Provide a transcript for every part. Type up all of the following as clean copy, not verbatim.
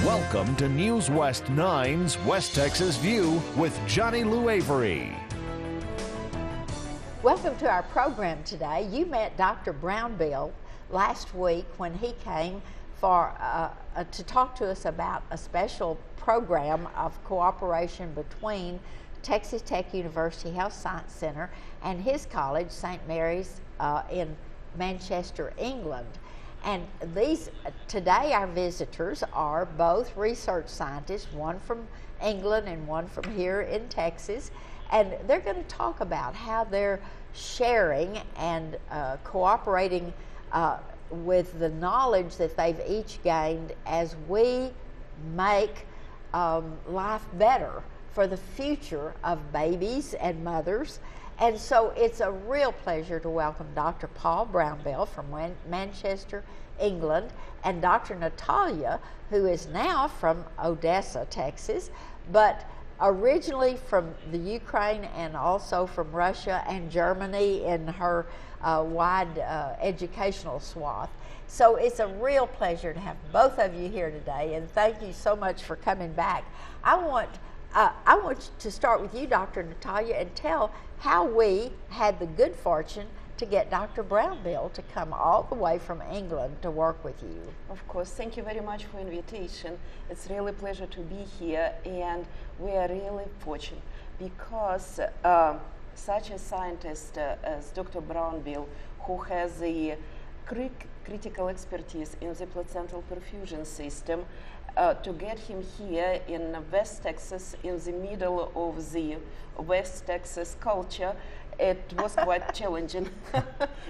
Welcome to News West 9's West Texas View with Johnny Lou Avery. Welcome to our program today. You met Dr. Brownbill last week when he came for to talk to us about a special program of cooperation between Texas Tech University Health Science Center and his college, St. Mary's in Manchester, England. And today our visitors are both research scientists, one from England and one from here in Texas, and they're going to talk about how they're sharing and cooperating with the knowledge that they've each gained as we make life better for the future of babies and mothers. And so it's a real pleasure to welcome Dr. Paul Brownbill from Manchester, England, and Dr. Natalia, who is now from Odessa, Texas, but originally from the Ukraine and also from Russia and Germany in her wide educational swath. So it's a real pleasure to have both of you here today, and thank you so much for coming back. I want to start with you, Dr. Natalia, and tell how we had the good fortune to get Dr. Brownbill to come all the way from England to work with you. Of course, thank you very much for invitation. It's really a pleasure to be here, and we are really fortunate because such a scientist as Dr. Brownbill, who has a critical expertise in the placental perfusion system, to get him here in West Texas, in the middle of the West Texas culture, it was quite challenging.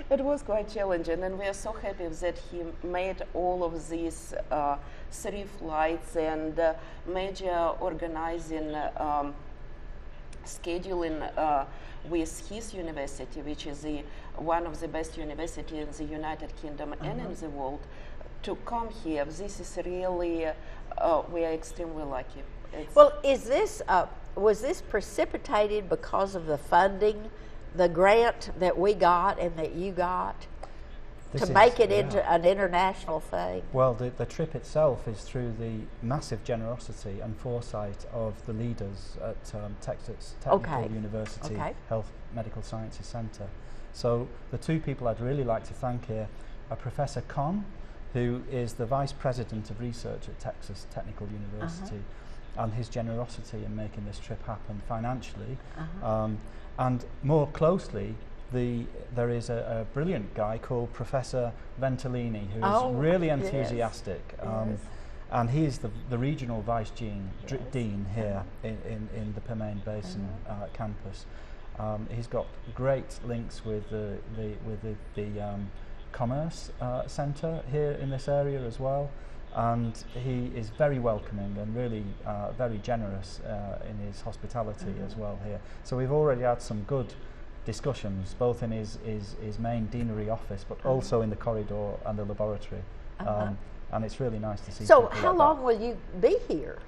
It was quite challenging, and we are so happy that he made all of these 3 flights and major organizing, scheduling with his university, which is one of the best universities in the United Kingdom and in the world, to come here. This is really, we are extremely lucky. Well, was this precipitated because of the funding, the grant that we got and that you got to make it into an international thing? Well, the trip itself is through the massive generosity and foresight of the leaders at Texas Technical University Health Medical Sciences Center. So the 2 people I'd really like to thank here are Professor Conn, who is the Vice President of Research at Texas Technical University, and his generosity in making this trip happen financially. And more closely, there is a brilliant guy called Professor Ventolini, who is really enthusiastic. And he is the regional Vice Dean here in the Permain Basin campus. He's got great links with the Commerce Center here in this area as well, and he is very welcoming and really very generous in his hospitality as well here. So we've already had some good discussions, both in his main deanery office, but also in the corridor and the laboratory, and it's really nice to see. So how long will you be here?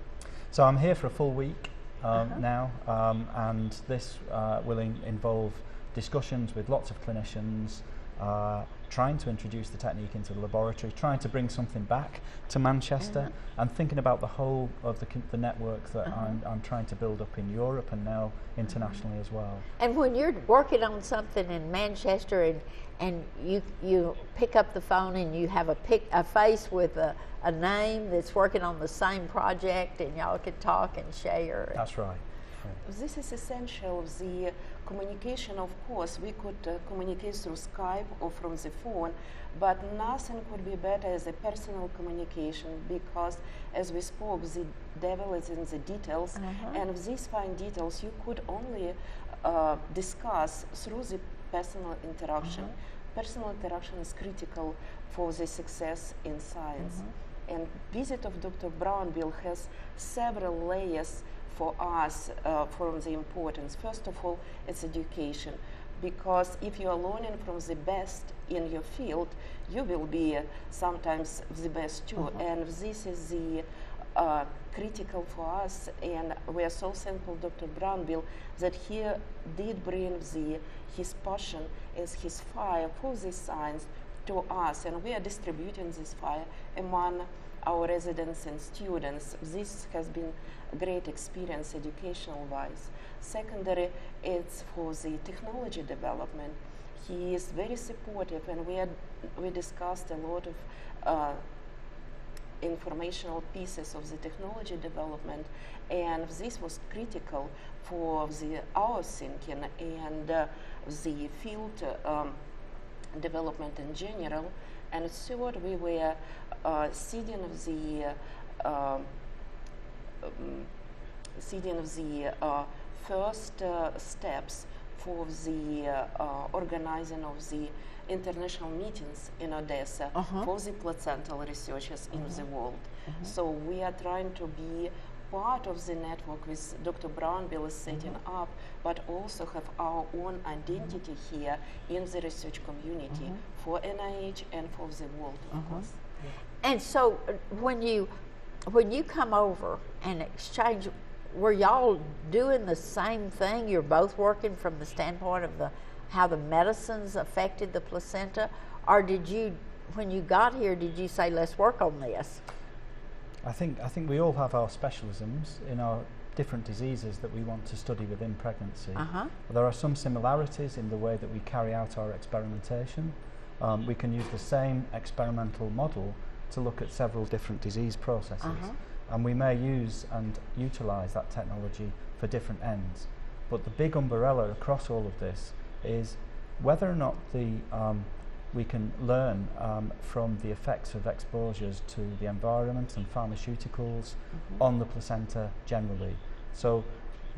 So I'm here for a full week now, and this will involve discussions with lots of clinicians, trying to introduce the technique into the laboratory, trying to bring something back to Manchester, and thinking about the whole of the network that I'm trying to build up in Europe and now internationally as well. And when you're working on something in Manchester and you pick up the phone and you have a face with a name that's working on the same project, and y'all can talk and share. That's right. This is essential. The communication, of course, we could communicate through Skype or from the phone, but nothing could be better as a personal communication, because, as we spoke, the devil is in the details, and these fine details you could only discuss through the personal interaction. Personal interaction is critical for the success in science. And visit of Dr. Brownbill has several layers for us from the importance. First of all, it's education, because if you are learning from the best in your field, you will be sometimes the best too. And this is the critical for us, and we are so thankful Dr. Brownbill that he did bring his passion as his fire for this science to us, and we are distributing this file among our residents and students. This has been a great experience educational-wise. Secondary, it's for the technology development. He is very supportive, and we discussed a lot of informational pieces of the technology development, and this was critical for our thinking and the field development in general. And third, we were seeding the first steps for the organizing of the international meetings in Odessa for the placental researchers in the world. So we are trying to be part of the network with Dr. Brownbill is setting up, but also have our own identity here in the research community for NIH and for the world, of course. And so when you come over and exchange, were y'all doing the same thing? You're both working from the standpoint of how the medicines affected the placenta, or did you, when you got here, did you say, let's work on this? I think we all have our specialisms in our different diseases that we want to study within pregnancy. There are some similarities in the way that we carry out our experimentation. We can use the same experimental model to look at several different disease processes. And we may use and utilize that technology for different ends. But the big umbrella across all of this is whether or not we can learn from the effects of exposures to the environment and pharmaceuticals on the placenta generally. So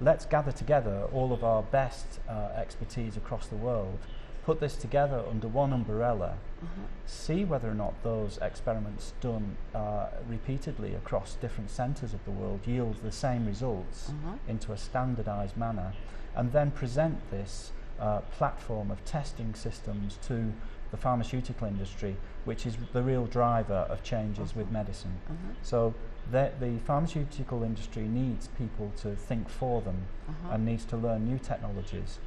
let's gather together all of our best expertise across the world, put this together under one umbrella, see whether or not those experiments done repeatedly across different centres of the world yield the same results into a standardised manner, and then present this platform of testing systems to the pharmaceutical industry, which is the real driver of changes with medicine. So the pharmaceutical industry needs people to think for them and needs to learn new technologies.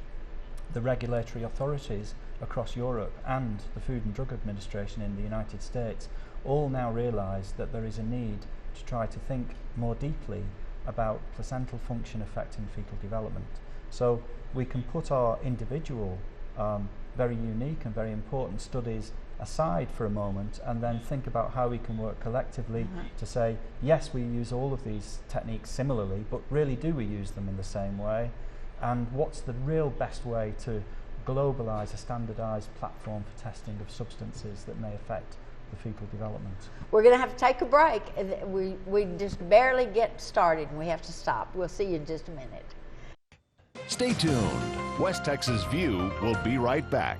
The regulatory authorities across Europe and the Food and Drug Administration in the United States all now realise that there is a need to try to think more deeply about placental function affecting fetal development. So we can put our individual very unique and very important studies aside for a moment and then think about how we can work collectively to say, yes, we use all of these techniques similarly, but really do we use them in the same way? And what's the real best way to globalise a standardised platform for testing of substances that may affect the fetal development? We're going to have to take a break. We just barely get started and we have to stop. We'll see you in just a minute. Stay tuned. West Texas View will be right back.